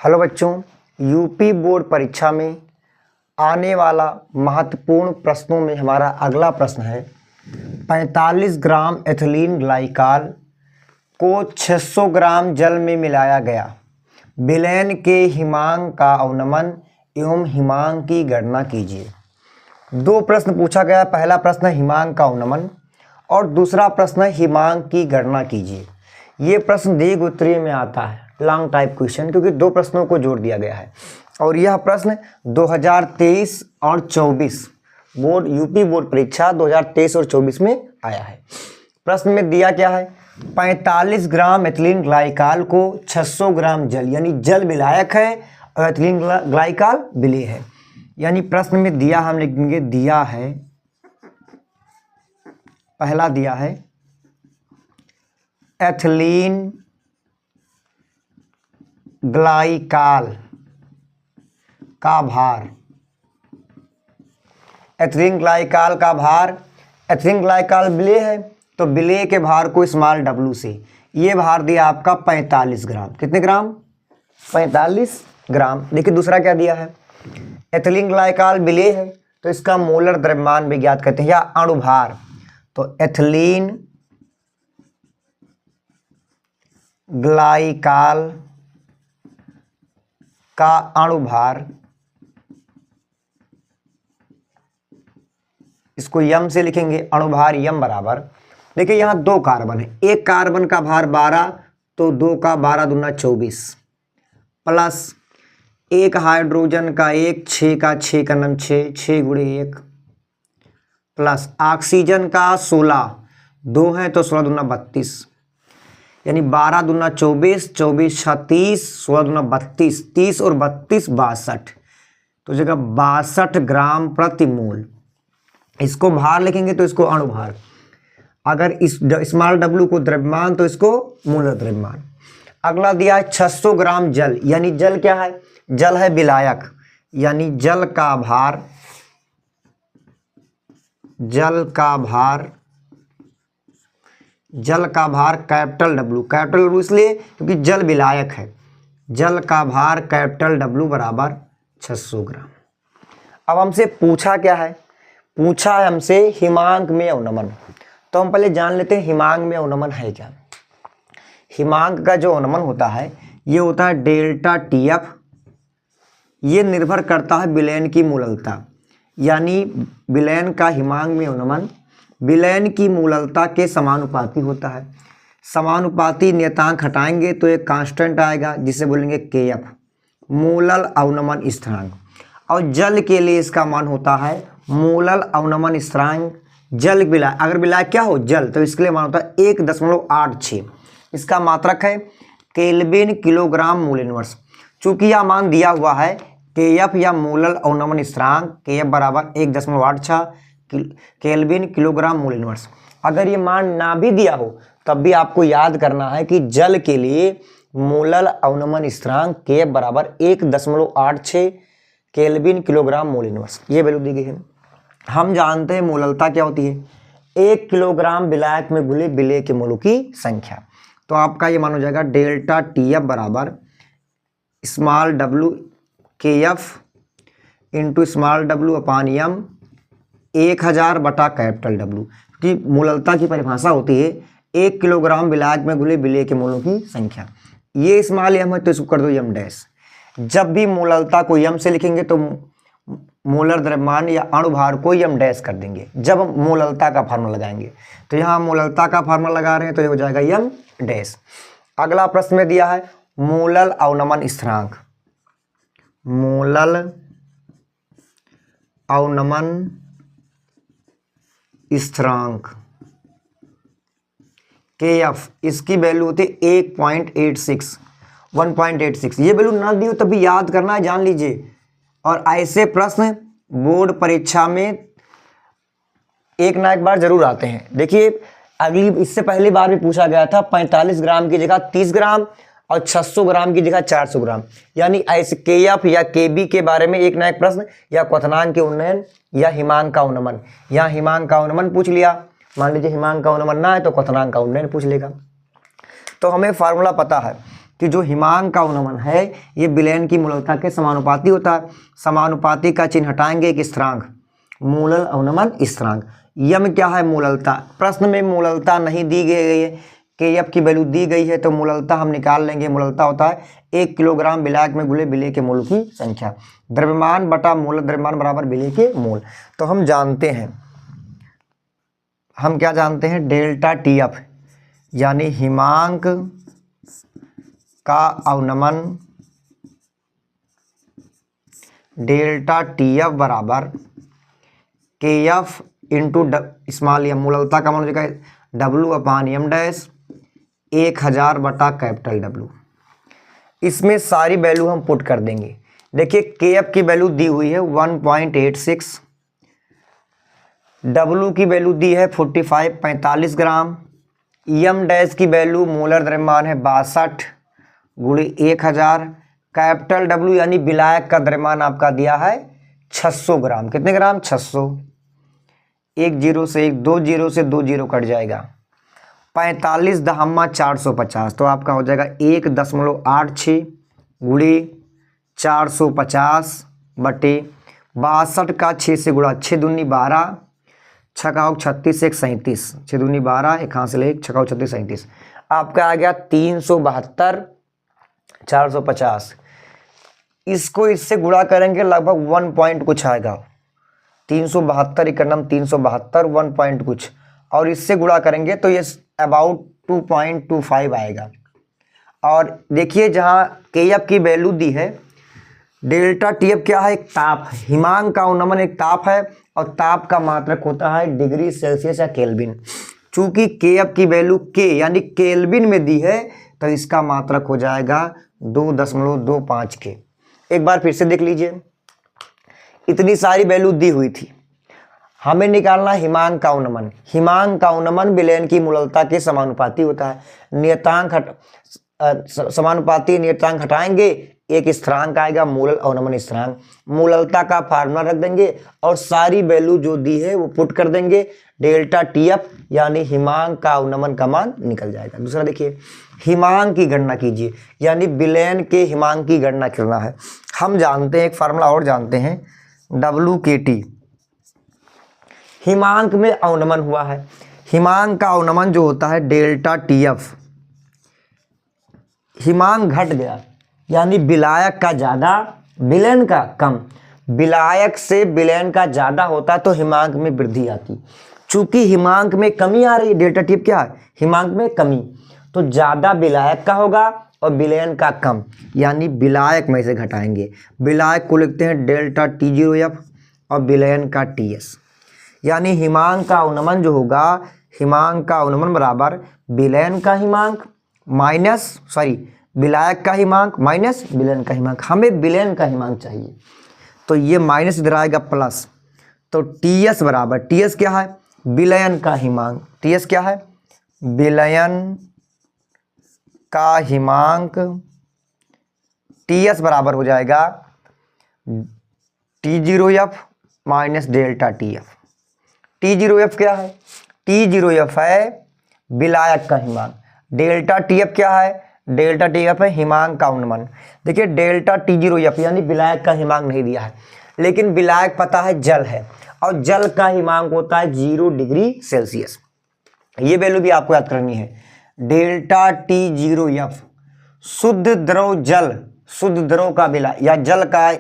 Hello बच्चों, UP board परीक्षा में आने वाला महत्वपूर्ण प्रश्नों में हमारा अगला प्रश्न है 45 ग्राम एथिलीन ग्लाइकॉल को 600 ग्राम जल में मिलाया गया। विलयन के हिमांक का अवनमन एवं हिमांक की गणना कीजिए। दो प्रश्न पूछा गया। पहला प्रश्न है हिमांक का अवनमन और दूसरा प्रश्न है हिमांक की गणना कीजिए। ये प्रश्न दीर्घ उत्तरीय में आता है, लॉन्ग टाइप क्वेश्चन, क्योंकि दो प्रश्नों को जोड़ दिया गया है और यह प्रश्न 2023 और 24 बोर्ड यूपी बोर्ड परीक्षा 2023 और 24 में आया है। प्रश्न में दिया क्या है, 45 ग्राम एथिलीन ग्लाइकॉल को 600 ग्राम जल, यानी जल विलायक है और एथिलीन ग्लाइकॉल विलेय है। यानी प्रश्न में दिया, हम लिखेंगे दिया है, पहला दिया है एथिलीन ग्लाइकॉल का भार, एथिलीन ग्लाइकॉल का भार, एथिलीन ग्लाइकॉल विलेय है तो विलेय के भार को स्मॉल w से, ये भार दिया आपका 45 ग्राम। कितने ग्राम? 45 ग्राम। देखिए दूसरा क्या दिया है, एथिलीन ग्लाइकॉल विलेय है तो इसका मोलर द्रव्यमान भी ज्ञात करते हैं या अणुभार। तो एथिलीन ग्लाइकॉल का अणुभार, इसको यम से लिखेंगे, अणुभार यम बराबर, देखिए यहां दो कार्बन है, एक कार्बन का भार 12 तो 2 का 12 दूना 24 प्लस एक हाइड्रोजन का 1, 6 का 6 का नम 6, 6 गुणे 1 प्लस ऑक्सीजन का 16, 2 है तो 16 दूना 32, यानी 12 दूना 24, 24 36, 16 दूना 32, 30 और 32 62, तो जगह 62 ग्राम प्रति मोल। इसको भार लिखेंगे तो इसको अणुभार, अगर इस स्मॉल w को द्रव्यमान तो इसको मूलर द्रव्यमान। अगला दिया है 600 ग्राम जल, यानी जल क्या है, जल है विलायक, यानी जल का भार, जल का भार, जल का भार कैपिटल W, कैपिटल W इसलिए क्योंकि जल विलायक है, जल का भार कैपिटल W बराबर 600 ग्राम। अब हमसे पूछा क्या है, पूछा है हमसे हिमांक में अवनमन। तो हम पहले जान लेते हैं हिमांक में अवनमन है क्या। हिमांक का जो अवनमन होता है ये होता है डेल्टा TF, ये निर्भर करता है विलयन की मूललता, यानी विलयन का हिमांक में अवनमन विलयन की मूललता के समानुपाती होता है। समानुपाती नियतांक हटाएंगे तो एक कांस्टेंट आएगा जिसे बोलेंगे KF, मूलल अवनमन स्थिरांक, और जल के लिए इसका मान होता है मूलल अवनमन स्थिरांक। जल विलायक, अगर विलायक क्या हो जल, तो इसके लिए मान होता है 1.86, इसका मात्रक है केल्विन किलोग्राम मोल इनवर्स। चूंकि यह मान दिया हुआ है KF या मूलल अवनमन स्थिरांक, KF बराबर 1.86 केल्विन किलोग्राम मोल इनवर्स। अगर ये मान ना भी दिया हो तब भी आपको याद करना है कि जल के लिए मूलल अवनमन स्थिरांक KF बराबर 1.86 केल्विन किलोग्राम मोल इनवर्स, ये वैल्यू दी गई है। हम जानते हैं मूललता क्या होती है, 1 किलोग्राम विलायक में घुले विलेय के मोलों की संख्या। तो आपका ये मान हो जाएगा डेल्टा TF बराबर small w KF into small w अपान यम 1000 बटा कैपिटल W, की मूललता की परिभाषा होती है 1 किलोग्राम विलायक में घुले विलेय के मोलों की संख्या। ये स्मॉल m है तो इसको कर दो यम डैश। जब भी मूललता को यम से लिखेंगे तो मोलर द्रव्यमान या अणुभार को यम डैश कर देंगे जब हम मूललता का फार्मूला लगाएंगे। तो यहाँ मूललता का फार्मूला लगा रहे हैं तो ये हो जाएगा यम डैश। अगला प्रश्न में दिया है मूलल अवनमन स्थिरांक, मूलल अवनमन स्थिरांक KF, इसकी वैल्यू होती है 1.86, 1.86। ये वैल्यू ना दी हो तब भी याद करना है, जान लीजिए। और ऐसे प्रश्न बोर्ड परीक्षा में एक ना एक बार जरूर आते हैं। देखिए अगली, इससे पहली बार भी पूछा गया था 45 ग्राम की जगह 30 ग्राम और 600 ग्राम की जगह 400 ग्राम, यानी ऐसे KF या KB के बारे में एक ना एक प्रश्न, या क्वथनांक के उन्नयन या हिमांक का अवनमन। यहाँ हिमांक का अवनमन पूछ लिया, मान लीजिए हिमांक का अवनमन ना है तो क्वथनांक का उन्नयन पूछ लेगा। तो हमें फार्मूला पता है कि जो हिमांक का अवनमन है ये विलयन की मूललता के समानुपाती होता है। समानुपाती का चिन्ह हटाएंगे, एक स्थिरांक, मूलल अवनमन स्थिरांक। यम क्या है? मूललता। प्रश्न में मूललता नहीं दी गई है, के एफ की वैल्यू दी गई है तो मूललता हम निकाल लेंगे। मूललता होता है 1 किलोग्राम विलायक में घुले विलेय के मोल की संख्या। द्रव्यमान बटा मूल द्रव्यमान बराबर विलेय के मोल। तो हम जानते हैं, हम क्या जानते हैं? डेल्टा टी एफ यानी हिमांक का अवनमन, डेल्टा टी एफ बराबर के एफ इंटू स्मॉल एम। मूललता का मान हो जाएगा डब्लू अपान एम डैश 1000 बटा कैपिटल डब्लू। इसमें सारी वैल्यू हम पुट कर देंगे। देखिए के एफ की वैल्यू दी हुई है 1.86, डब्लू की वैल्यू दी है 45 ग्राम, एम डैश की वैल्यू मोलर द्रव्यमान है 62 गुणे 1000, कैपिटल डब्लू यानी विलायक का द्रव्यमान आपका दिया है 600 ग्राम। कितने ग्राम? 600। 1 0 से 1, 2 0 से 2 0 कट जाएगा। 45 दहम्मा 450 तो आपका हो जाएगा 1.86 गुणे 450 बटे 62 का 6 से गुणा, 6 दूनी 12, 6 का 36, 1 37, 6 दूनी 12, 1 हासिल 1, 6 का 36, 37। आपका आ गया 372 450। इसको इससे गुणा करेंगे लगभग 1 पॉइंट कुछ आएगा। 372 इकन्नम 372 1 पॉइंट कुछ, और इससे गुणा करेंगे तो ये अबाउट 2.25 आएगा। और देखिए जहाँ के एफ की वैल्यू दी है, डेल्टा टी एफ क्या है? एक ताप है। हिमांक का अवनमन एक ताप है और ताप का मात्रक होता है डिग्री सेल्सियस या केल्विन। चूंकि के एफ की वैल्यू के यानी केल्विन में दी है तो इसका मात्रक हो जाएगा 2.25 के। एक बार फिर से देख लीजिए, इतनी सारी वैल्यू दी हुई थी, हमें निकालना हिमांक का अवनमन। हिमांक का अवनमन विलयन की मूललता के समानुपाती होता है। नियतांक समानुपाती नियतांक हटाएंगे, एक स्थिरांक आएगा मूलल अवनमन स्थिरांक। मूललता का फार्मूला रख देंगे और सारी वैल्यू जो दी है वो पुट कर देंगे। डेल्टा टी एफ यानी हिमांक का अवनमन का मान निकल जाएगा। दूसरा देखिए, हिमांक की गणना कीजिए, यानी विलयन के हिमांक की गणना करना है। हम जानते हैं, एक फार्मूला और जानते हैं, डब्लू के टी। हिमांक में अवनमन हुआ है, हिमांक का अवनमन जो होता है डेल्टा टी एफ। हिमांक घट गया यानी विलायक का ज़्यादा विलयन का कम, विलायक से विलयन का ज़्यादा होता तो हिमांक में वृद्धि आती। चूंकि हिमांक में कमी आ रही है, डेल्टा टी एफ क्या है? हिमांक में कमी, तो ज़्यादा विलायक का होगा और विलयन का कम, यानी विलायक में से घटाएंगे। विलायक को लिखते हैं डेल्टा टी जीरो एफ और विलयन का टी एस। यानी हिमांक का अवनमन जो होगा, हिमांक का अवनमन बराबर विलयन का हिमांक माइनस विलायक का हिमांक माइनस विलयन का हिमांक। हमें विलयन का हिमांक चाहिए तो ये माइनस इधर आएगा प्लस, तो टी एस बराबर, टी एस क्या है? विलयन का हिमांक। टी एस क्या है? विलयन का हिमांक। टी एस बराबर हो जाएगा T zero F minus delta T F. T zero F क्या है? टी जीरो एफ है विलायक का हिमांक। डेल्टा टी एफ क्या है? डेल्टा टी एफ है हिमांक का अवनमन। देखिए डेल्टा टी जीरो एफ यानी विलायक का हिमांक नहीं दिया है, लेकिन विलायक पता है जल है, और जल का हिमांक होता है 0 डिग्री सेल्सियस। ये वैल्यू भी आपको याद करनी है। डेल्टा टी जीरो एफ शुद्ध द्रव जल, शुद्ध द्रव का विलायक या जल का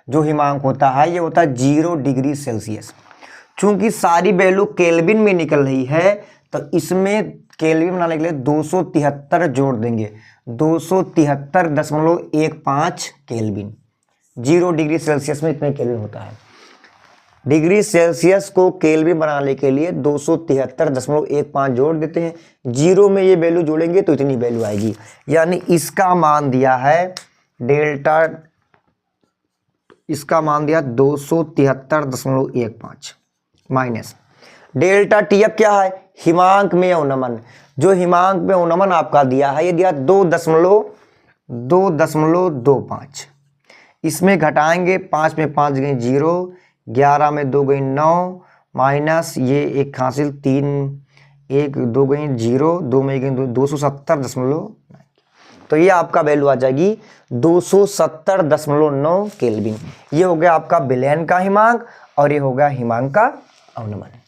जो हिमांक होता है ये होता है 0 डिग्री सेल्सियस। चूंकि सारी वैल्यू केल्विन में निकल रही है तो इसमें केल्विन बनाने के लिए 273 जोड़ देंगे, 273.15 केल्विन। 0 डिग्री सेल्सियस में इतने केल्विन होता है। डिग्री सेल्सियस को केल्विन बनाने के लिए 273.15 जोड़ देते हैं, 0 में ये वैल्यू जोड़ेंगे तो इतनी वैल्यू आएगी। यानी इसका मान दिया है डेल्टा, इसका मान दिया 273.15 माइनस डेल्टा टी एफ क्या है? हिमांक में अवनमन। जो हिमांक में अवनमन आपका दिया है ये दिया 2.25। इसमें घटाएंगे, 5 में 5 गई 0, 11 में 2 गई 9, माइनस ये एक हासिल 3, 1 2 गई 0, 2 में गई 270. तो ये आपका वैल्यू आ जाएगी 270.9 केल्विन। ये हो गया आपका विलयन का हिमांक और ये हो गया हिमांक का अवनमन।